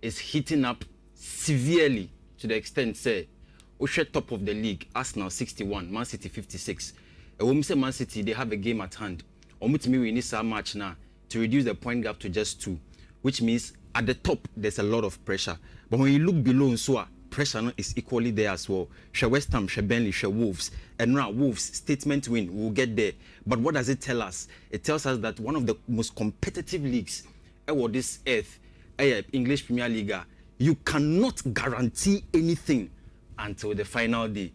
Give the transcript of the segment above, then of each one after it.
is heating up severely to the extent say Usher top of the league, Arsenal 61, Man City 56. When we say Man City, they have a game at hand. Omutimi we need some match now to reduce the point gap to just 2, which means at the top there's a lot of pressure. But when you look below, so pressure is equally there as well. She West Ham, she Burnley, she Wolves, and now Wolves statement win. We'll get there. But what does it tell us? It tells us that one of the most competitive leagues on this earth, English Premier League, you cannot guarantee anything until the final day.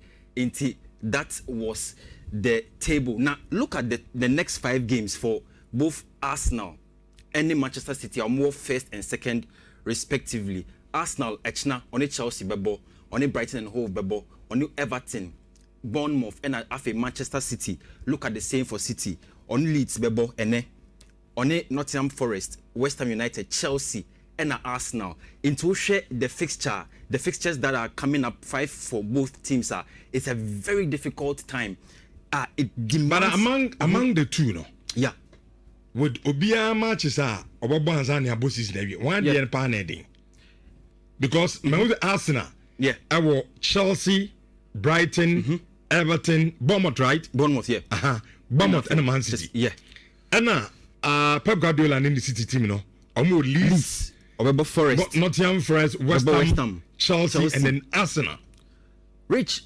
That was the table. Now look at the next 5 games for both Arsenal and Manchester City are more first and second respectively. Arsenal, Echna, on Chelsea, Bebo, on Brighton and Hove, Bebo, on Everton, Bournemouth, and after Manchester City. Look at the same for City. On Leeds, Bebo, and on Nottingham Forest, West Ham United, Chelsea, and Arsenal. Into share the fixtures that are coming up 5 for both teams it's a very difficult time. It demands. But among the two, no. Yeah. Would Obia matches Obabanzania bosses Navy 1 year paneding. Because Arsenal, yeah, our Chelsea, Brighton, Everton, Bournemouth, right? Bournemouth, yeah. Bournemouth and Man City. Yeah. And Pep Guardiola and in the City team, no. Leeds. Or Forest. Nottingham Forest, West Ham, Chelsea, and then Arsenal. Rich,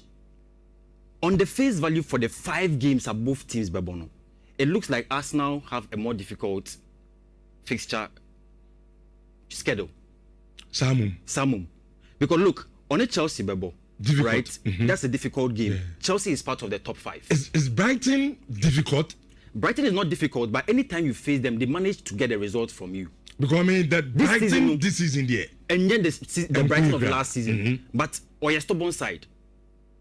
on the face value for the 5 games of both teams, Babono, it looks like Arsenal have a more difficult fixture schedule. Samum. Because look, on a Chelsea, Bebo, right? That's a difficult game. Yeah. Chelsea is part of the top 5. Is Brighton difficult? Brighton is not difficult, but anytime you face them, they manage to get a result from you. Because I mean that this season there. And then the Brighton of last season. But on your stubborn side,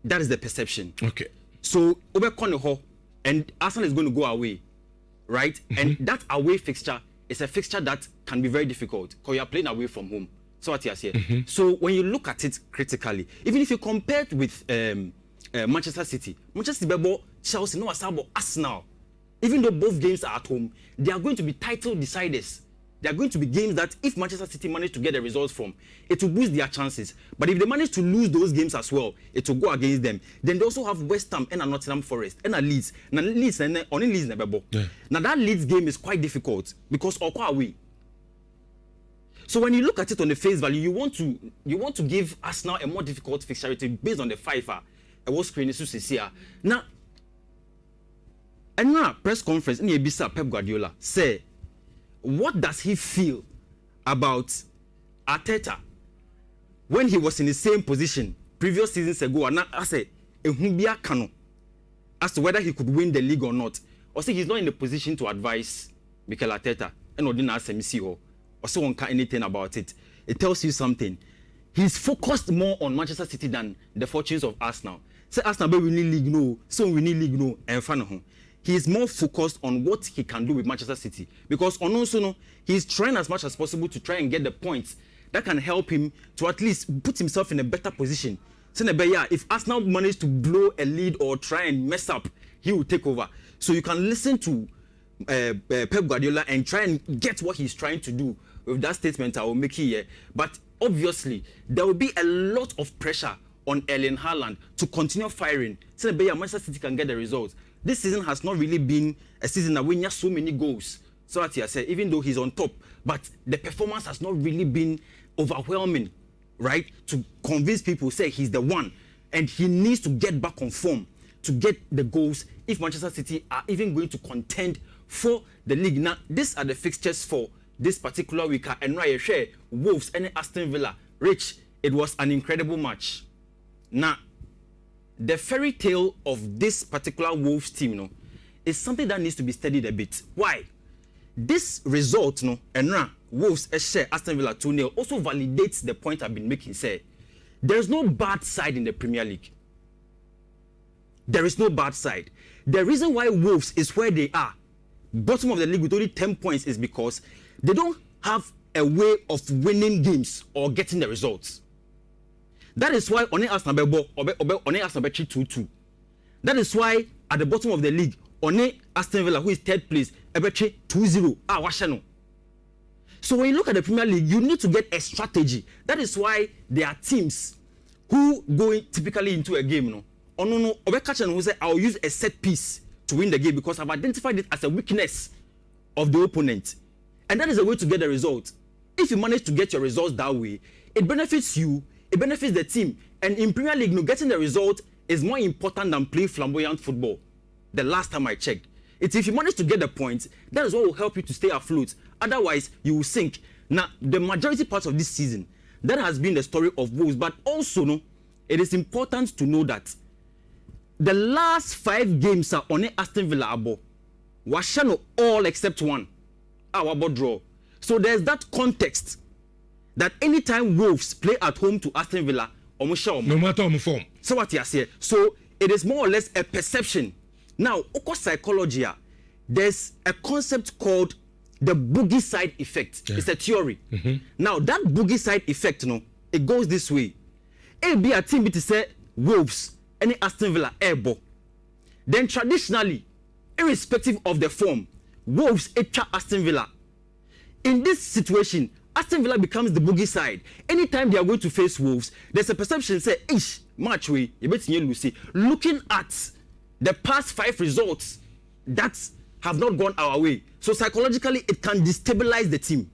that is the perception. Okay. So Obe Koneho and Arsenal is going to go away, right? And that away fixture is a fixture that can be very difficult because you are playing away from home. So what you are saying. So when you look at it critically, even if you compare it with Manchester City, Chelsea, no Asabo, Arsenal, even though both games are at home, they are going to be title deciders. They are going to be games that if Manchester City manage to get the results from, it will boost their chances. But if they manage to lose those games as well, it will go against them. Then they also have West Ham and Nottingham Forest and Leeds. Now Leeds and only Leeds never. Now that Leeds game is quite difficult because Okwa away. So when you look at it on the face value, you want to give Arsenal a more difficult fixture based on the 5 I was screening here. Now, and now press conference in Ebisa Pep Guardiola say, what does he feel about Arteta when he was in the same position previous seasons ago? And I say, as to whether he could win the league or not. Or say he's not in the position to advise Mikel Arteta and Odina Semisiho. Or so one can't anything about it. It tells you something. He's focused more on Manchester City than the fortunes of Arsenal. Say Arsenal we need league no, so we need league no, and fan of him. He is more focused on what he can do with Manchester City because on also no, he's trying as much as possible to try and get the points that can help him to at least put himself in a better position. So if Arsenal manage to blow a lead or try and mess up, he will take over. So you can listen to Pep Guardiola and try and get what he's trying to do with that statement I will make here. But obviously, there will be a lot of pressure on Erling Haaland to continue firing. So Manchester City can get the results. This season has not really been a season that we have so many goals. So as I said, even though he's on top, but the performance has not really been overwhelming, right? To convince people, say he's the one. And he needs to get back on form to get the goals if Manchester City are even going to contend for the league. Now, these are the fixtures for this particular week. And right here, Wolves and Aston Villa. Rich, it was an incredible match. Now, the fairy tale of this particular Wolves team, is something that needs to be studied a bit. Why? This result, and Wolves share Aston Villa 2-0 also validates the point I've been making. Say, there's no bad side in the Premier League. There is no bad side. The reason why Wolves is where they are, bottom of the league with only 10 points, is because they don't have a way of winning games or getting the results. That is why One Arsenal 2-2. That is why at the bottom of the league, One Aston Villa, who is third place, 2-0. So when you look at the Premier League, you need to get a strategy. That is why there are teams who go typically into a game. No, oh no, Obekachan who say I'll use a set piece to win the game because I've identified it as a weakness of the opponent, and that is a way to get the result. If you manage to get your results that way, it benefits you, it benefits the team. And in Premier League, no, getting the result is more important than playing flamboyant football. The last time I checked, it's if you manage to get the points, that is what will help you to stay afloat. Otherwise, you will sink. Now, the majority part of this season, that has been the story of Wolves. But also, no, it is important to know that the last 5 games are on Aston Villa abo. Washano all except one. Our draw. So there's that context that anytime Wolves play at home to Aston Villa, no matter on form. So what you say? So it is more or less a perception. Now, psychology, there's a concept called the boogie side effect. It's a theory. Now, that boogie side effect, it goes this way. It be a team to say Wolves, any Aston Villa, airbo. Then traditionally, irrespective of the form, Wolves echa Aston Villa. In this situation, Aston Villa becomes the boogie side. Anytime they are going to face Wolves, there's a perception say, ish, match way, you bet you Lucy. Looking at the past 5 results that have not gone our way. So psychologically, it can destabilize the team.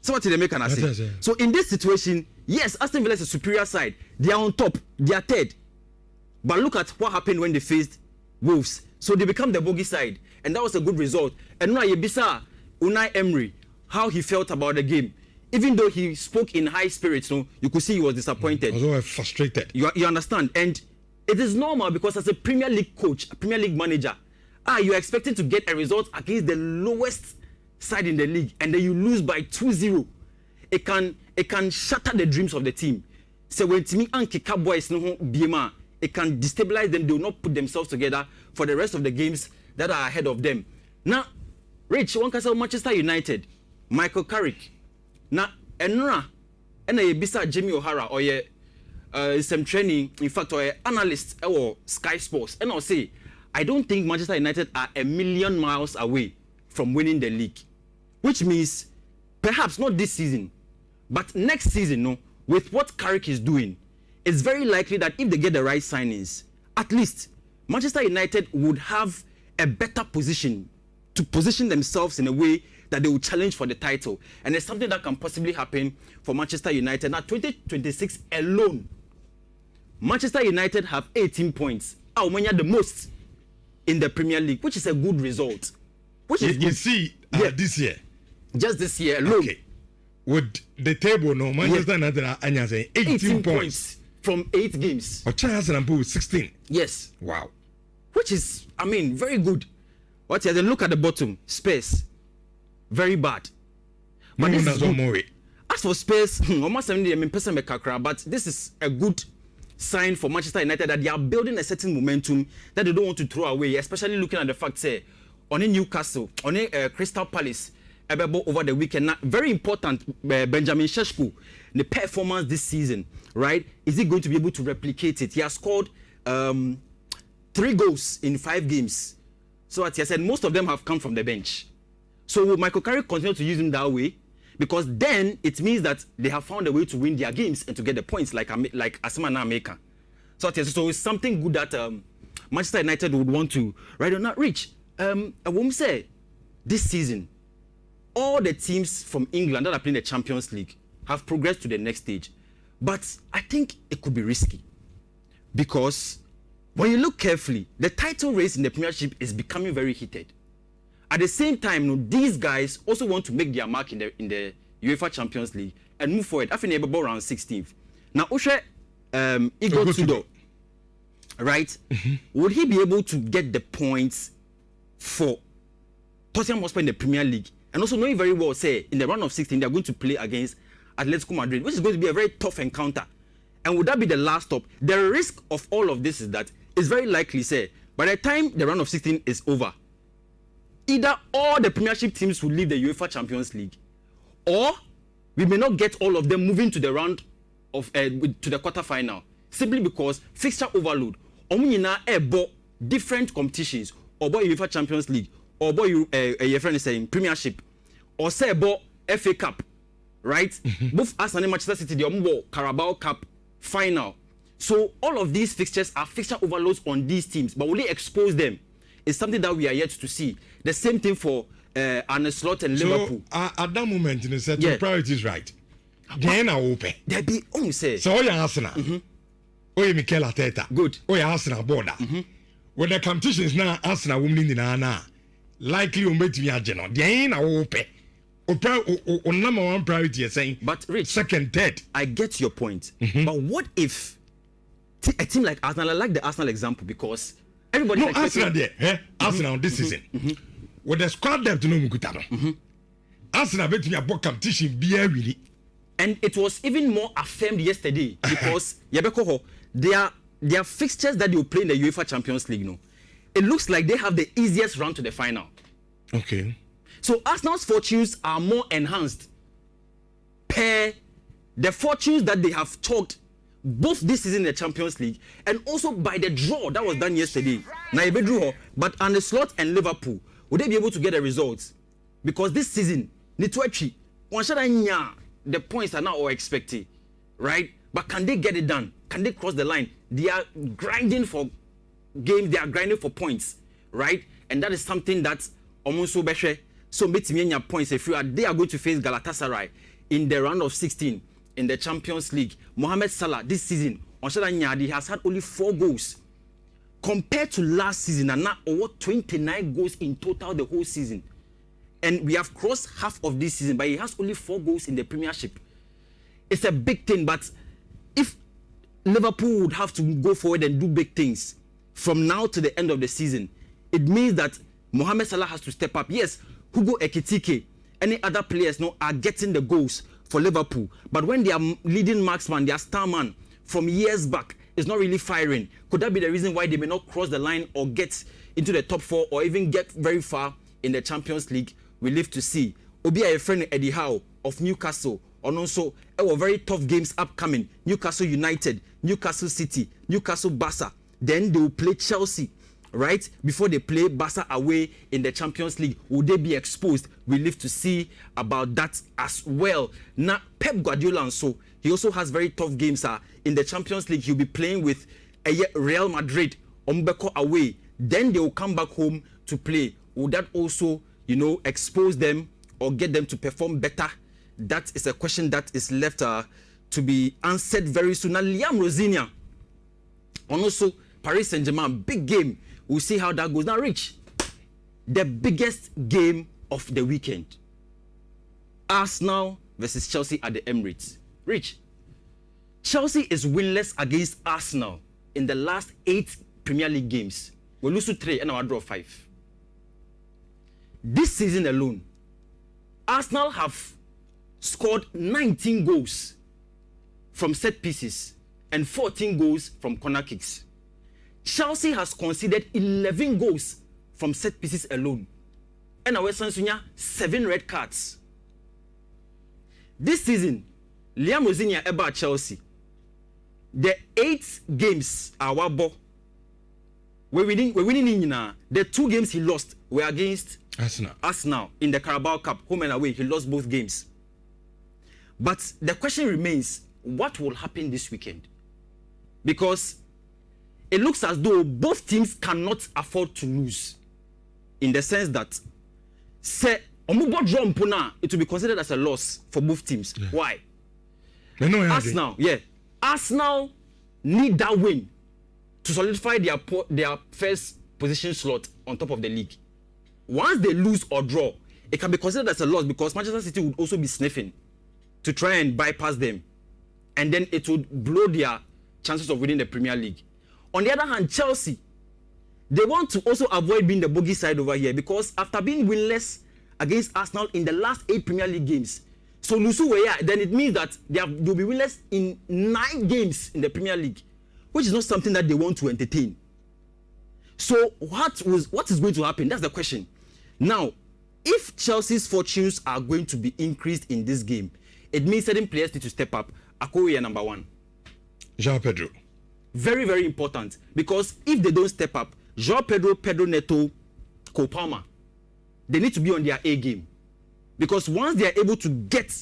So what did they make an say? So in this situation, yes, Aston Villa is a superior side. They are on top. They are third. But look at what happened when they faced Wolves. So they become the bogey side. And that was a good result. And now Yebisa, Unai Emery, how he felt about the game. Even though he spoke in high spirits, you could see he was disappointed. Also frustrated. You understand? And it is normal because as a Premier League coach, a Premier League manager, you're expecting to get a result against the lowest side in the league, and then you lose by 2-0. It can shatter the dreams of the team. So when Timmy and Kika boys BMA, it can destabilize them. They will not put themselves together for the rest of the games that are ahead of them. Now, Rich, one can say Manchester United, Michael Carrick. Now, Enra, and a bisa Jimmy O'Hara or some training, in fact, or analyst or Sky Sports, and I'll say, I don't think Manchester United are a million miles away from winning the league, which means perhaps not this season, but next season, with what Carrick is doing, it's very likely that if they get the right signings, at least Manchester United would have a better position to position themselves in a way that they will challenge for the title. And it's something that can possibly happen for Manchester United. Now, 2026 alone, Manchester United have 18 points. The most in the Premier League, which is a good result. Which is you see, this year. Just this year alone. Okay. With the table, Manchester United are saying 18 points from 8 games. Or Chelsea and 16. Yes. Wow. Which is, very good. What you look at the bottom, Spurs, very bad. But this is good. As for Spurs, but this is a good sign for Manchester United that they are building a certain momentum that they don't want to throw away, especially looking at the fact, say, on a Newcastle, on a Crystal Palace, over the weekend. Now, very important, Benjamin Šeško, the performance this season, right? Is he going to be able to replicate it? He has scored 3 goals in 5 games. So as I said, most of them have come from the bench. So will Michael Carrick continue to use him that way? Because then it means that they have found a way to win their games and to get the points like Asma and America. So it's something good that Manchester United would want to right on that reach. I won't say this season, all the teams from England that are playing the Champions League have progressed to the next stage. But I think it could be risky. Because when you look carefully, the title race in the Premiership is becoming very heated. At the same time, these guys also want to make their mark in the UEFA Champions League and move forward. I think they're about around 16th. Now, Oshe Igor Tudor, right? Would he be able to get the points for Tottenham Hotspur in the Premier League? And also knowing very well, say, in the round of 16, they're going to play against Atletico Madrid, which is going to be a very tough encounter. And would that be the last stop? The risk of all of this is that it's very likely, say, by the time the round of 16 is over, either all the Premiership teams will leave the UEFA Champions League, or we may not get all of them moving to the round of to the quarterfinal, simply because fixture overload. Different competitions, or UEFA Champions League, or your friend is saying Premiership, or say FA Cup, right? Both Arsenal and Manchester City, they are Carabao Cup final. So all of these fixtures are fixture overloads on these teams, but will they expose them? It's something that we are yet to see. The same thing for Arne Slot and Liverpool. At that moment, you said your priorities right. Then I open. There be say. So you Arsenal. Oh, you Mikel Arteta. Good. Oh, you Arsenal border. When the competition is now Arsenal women in Anna, likely on bet me a general. Then I open. On number one priority, you're saying. But Rich, second, third. I get your point. But what if a team like Arsenal, I like the Arsenal example because everybody. No, Arsenal there. Arsenal this season. With the squad depth, no Mukutano. Arsenal bet me a book competition be really. And it was even more affirmed yesterday because their fixtures that they will play in the UEFA Champions League, it looks like they have the easiest run to the final. Okay. So Arsenal's fortunes are more enhanced per the fortunes that they have chalked both this season in the Champions League and also by the draw that was done yesterday. Now but Arne Slot and Liverpool, would they be able to get the results? Because this season, the points are now all expected, right? But can they get it done? Can they cross the line? They are grinding for games, they are grinding for points, right? And that is something that almost so beshe. So points if you are they are going to face Galatasaray in the round of 16 in the Champions League. Mohamed Salah this season he has had only 4 goals compared to last season and now 29 goals in total the whole season. And we have crossed half of this season, but he has only 4 goals in the Premiership. It's a big thing, but if Liverpool would have to go forward and do big things from now to the end of the season, it means that Mohamed Salah has to step up. Yes, Hugo Ekitike, any other players are getting the goals for Liverpool. But when their leading marksman, their star man from years back is not really firing, could that be the reason why they may not cross the line or get into the top 4 or even get very far in the Champions League? We live to see. Obi a friend Eddie Howe of Newcastle, and also very tough games upcoming. Newcastle United, Newcastle City, Newcastle Barca. Then they will play Chelsea, right? Before they play Barca away in the Champions League. Will they be exposed? We live to see about that as well. Now, Pep Guardiola he also has very tough games in the Champions League. He'll be playing with Real Madrid, Ombeko away. Then they will come back home to play. Will that also expose them or get them to perform better? That is a question that is left to be answered very soon. Now, Liam Rosinia, and also Paris Saint-Germain, big game. We'll see how that goes. Now, Rich, the biggest game of the weekend. Arsenal versus Chelsea at the Emirates. Rich, Chelsea is winless against Arsenal in the last 8 Premier League games. We lose to 3 and our draw 5. This season alone, Arsenal have scored 19 goals from set pieces and 14 goals from corner kicks. Chelsea has conceded 11 goals from set pieces alone. And our 7 red cards. This season, Liam Rosinia about Chelsea. The 8 games are wabo. We're winning in the 2 games he lost were against Arsenal in the Carabao Cup, home and away. He lost both games. But the question remains, what will happen this weekend? Because it looks as though both teams cannot afford to lose. In the sense that, say, it will be considered as a loss for both teams. Yeah. Why? Arsenal need that win to solidify their first position slot on top of the league. Once they lose or draw, it can be considered as a loss because Manchester City would also be sniffing to try and bypass them. And then it would blow their chances of winning the Premier League. On the other hand, Chelsea, they want to also avoid being the bogey side over here because after being winless against Arsenal in the last 8 Premier League games, so then it means that they'll be winless in 9 games in the Premier League, which is not something that they want to entertain. So what is going to happen? That's the question. Now, if Chelsea's fortunes are going to be increased in this game, it means certain players need to step up. Akowe number 1. João Pedro. Very, very important. Because if they don't step up, João Pedro, Pedro Neto, Cole Palmer, they need to be on their A game. Because once they are able to get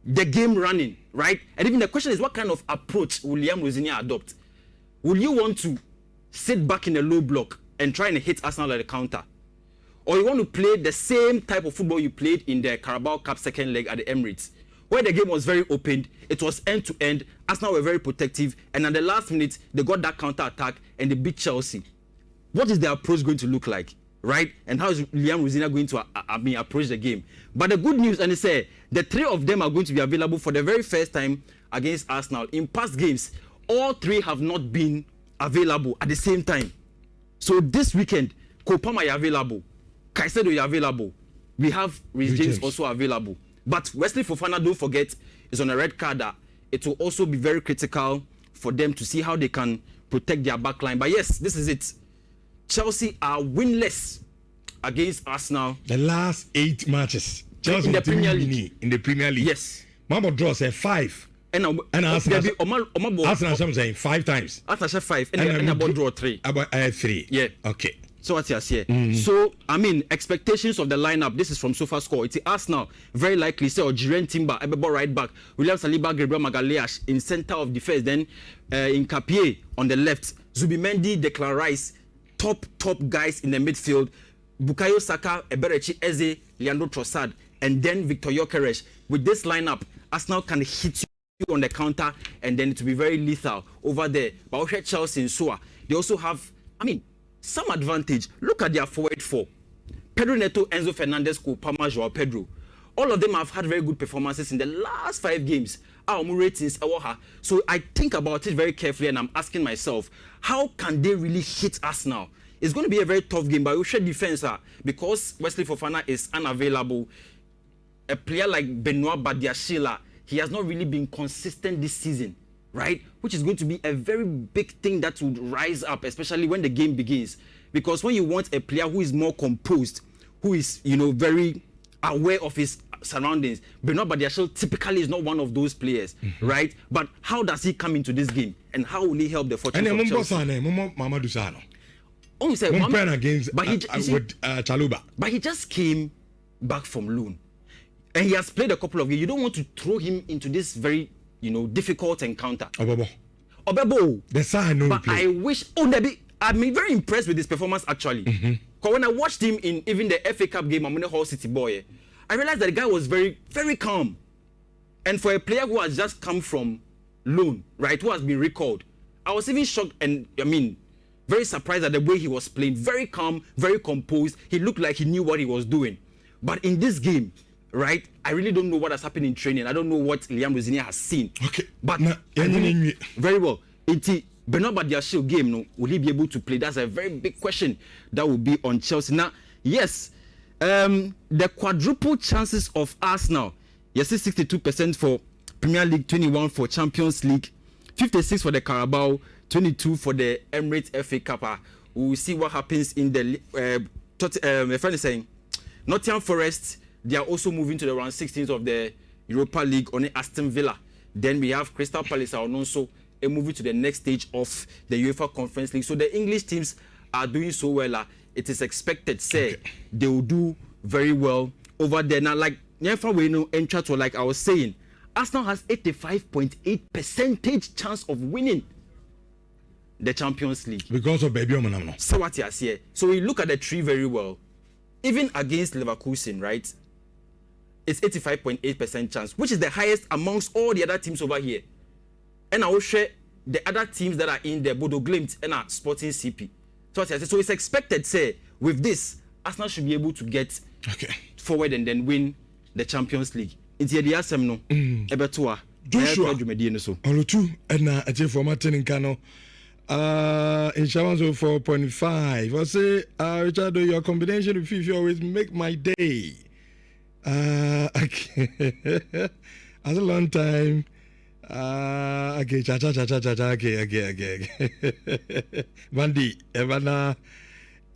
the game running, right? And even the question is, what kind of approach will Liam Rosinia adopt? Will you want to sit back in a low block and try and hit Arsenal at the counter? Or you want to play the same type of football you played in the Carabao Cup second leg at the Emirates, where the game was very open, it was end-to-end, Arsenal were very protective, and at the last minute, they got that counter-attack and they beat Chelsea. What is their approach going to look like, right? And how is Liam Rosinia going to approach the game? But the good news, and they say, the three of them are going to be available for the very first time against Arsenal. In past games, all three have not been available at the same time. So this weekend, Kopama is available, Caicedo is available, we have Reece James also available. But Wesley Fofana, don't forget, is on a red card. It will also be very critical for them to see how they can protect their back line. But yes, this is it. Chelsea are winless against Arsenal. The last 8 matches. Chelsea in the Premier League. In the Premier League. Yes. Mama draw say 5. And Arsenal saying 5 times. Arsenal 5 and about draw 3. About 3. Yeah. Okay. So what's here? So I mean, expectations of the lineup. This is from SofaScore. It's Arsenal very likely say Jiren Timber, Ebebo right back, William Saliba, Gabriel Magalhaes in center of defense. Then in Kapie on the left, Zubimendi, Declan Rice, top guys in the midfield. Bukayo Saka, Eberechi Eze, Leandro Trossard, and then Victor Gyökeres. With this lineup, Arsenal can hit you on the counter, and then it will be very lethal over there. But also Chelsea and Soa, they also have, I mean, some advantage. Look at their forward four: Pedro Neto, Enzo Fernandez, Kopama, Joao Pedro. All of them have had very good performances in the last 5 games. Our ratings, so I think about it very carefully, and I'm asking myself, how can they really hit us now? It's going to be a very tough game, but we should defense because Wesley Fofana is unavailable. A player like Benoit Badiashile, he has not really been consistent this season, right? Which is going to be a very big thing that would rise up, especially when the game begins. Because when you want a player who is more composed, who is, very aware of his surroundings, Benoit Badiashile typically is not one of those players, right? But how does he come into this game, and how will he help the fortunes of Chelsea? Oh, say, against with Chaluba. But he just came back from loan, and he has played a couple of games. You don't want to throw him into this very, difficult encounter. Obebo. The side no But play. I wish. I'm very impressed with his performance actually. Because when I watched him in even the FA Cup game, I'm in the Hull City boy. I realized that the guy was very, very calm, and for a player who has just come from loan, right, who has been recalled, I was even shocked and very surprised at the way he was playing. Very calm, very composed. He looked like he knew what he was doing. But in this game, right, I really don't know what has happened in training. I don't know what Liam Rosinia has seen. Okay. But very well. Benoit Badiashile game, no, will he be able to play? That's a very big question that will be on Chelsea. Now, yes, the quadruple chances of Arsenal, yes, 62% for Premier League, 21 for Champions League, 56 for the Carabao, 22 for the Emirates FA Cup. We will see what happens in the my friend is saying Nottingham Forest, they are also moving to the round 16th of the Europa League on Aston Villa. Then we have Crystal Palace are also moving to the next stage of the UEFA Conference League. So the English teams are doing so well. It is expected, say, they will do very well over there. Now, like I was saying, Arsenal has 85.8% chance of winning the Champions League. Because of Baby Omanamno. So what you see? So we look at the tree very well. Even against Leverkusen, right? It's 85.8% chance, which is the highest amongst all the other teams over here. And I will share the other teams that are in there, Bodo Glimt and Sporting CP. So it's expected, say, with this, Arsenal should be able to get forward and then win the Champions League. It's the Asem Ebetua. Joshua Olutu and a formatting in Kano. In Shawan's 4.5. I say, Richard, your combination with FIFA always make my day. Okay. As a long time. Okay. Bandi, Evana,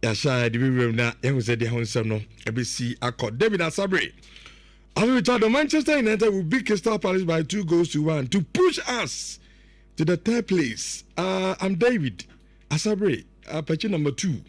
Yasha, the room now, and said the Honsam no, ABC Accord. David Asabre. As we talk, Manchester United will beat Crystal Palace by 2-1 to push us to the 3rd place. I'm David Asabre, patch number 2.